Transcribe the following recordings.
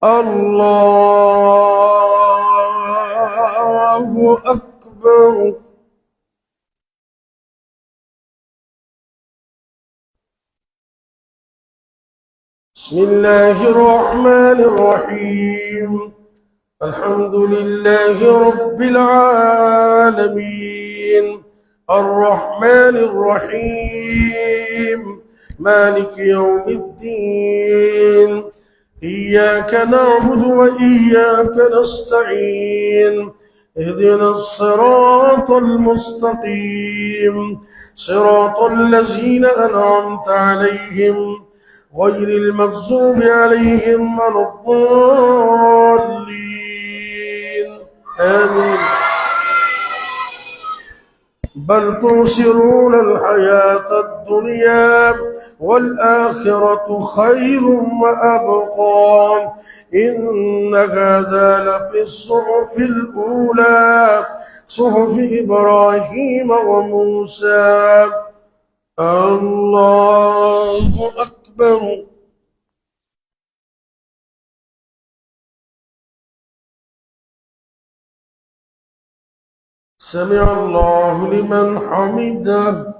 الله أكبر. بسم الله الرحمن الرحيم. الحمد لله رب العالمين، الرحمن الرحيم، مالك يوم الدين. إياك نعبد وإياك نستعين. اهدنا الصراط المستقيم، صراط الذين أنعمت عليهم غير المغضوب عليهم ولا الضالين. آمين. بل تؤثرون الحياة الدنيا والآخرة خير وأبقى. إن هذا لفي الصحف الأولى، صحف إبراهيم وموسى. الله أكبر. سمع الله لمن حمده.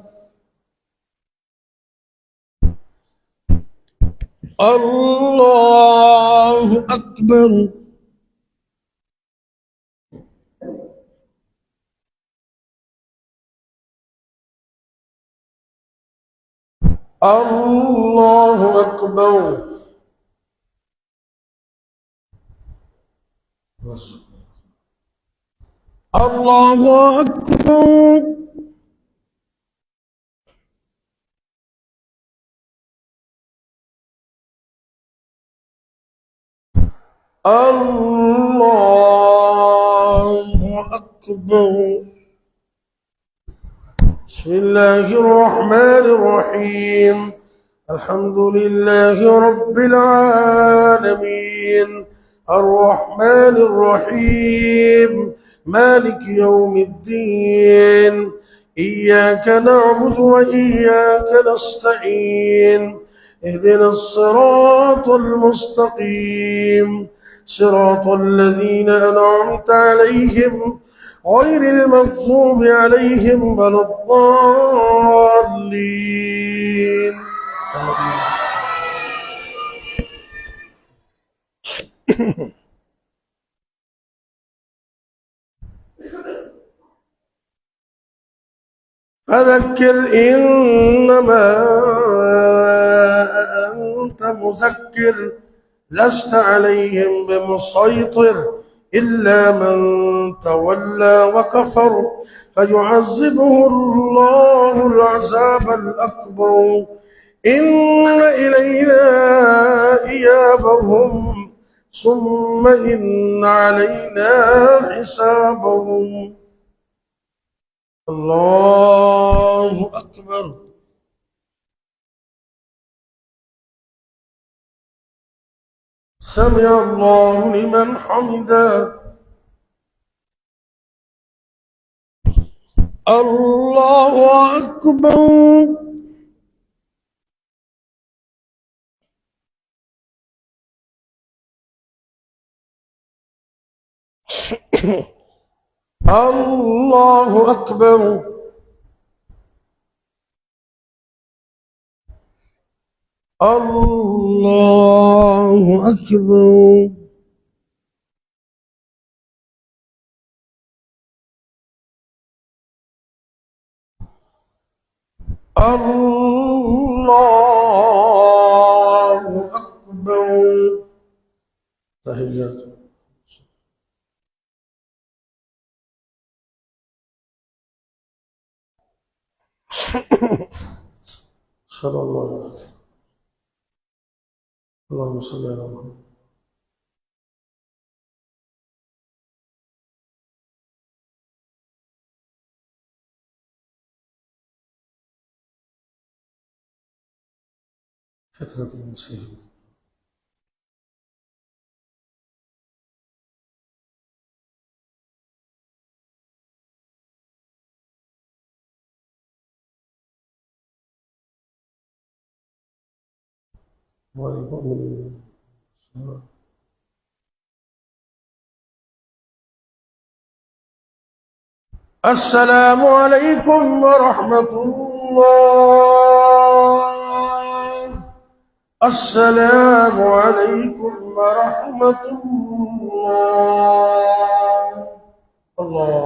الله أكبر. الله أكبر. الله أكبر. الله أكبر. بسم الله الرحمن الرحيم. الحمد لله رب العالمين، الرحمن الرحيم، مالك يوم الدين. إياك نعبد وإياك نستعين. اهدنا الصراط المستقيم، صراط الذين أنعمت عليهم غير المغضوب عليهم ولا الضالين. فذكر إنما أنت مذكر، لست عليهم بمسيطر إلا من تولى وكفر فيعذبه الله العذاب الأكبر. إن إلينا إيابهم ثم إن علينا حسابهم. الله أكبر. سمع الله لمن حمده. الله أكبر. الله أكبر. الله أكبر. الله أكبر. تحيات. صلى الله عليه وسلم. اللهم صل على محمد. فترة المسيح. والمؤمنين. السلام عليكم ورحمة الله. السلام عليكم ورحمة الله. الله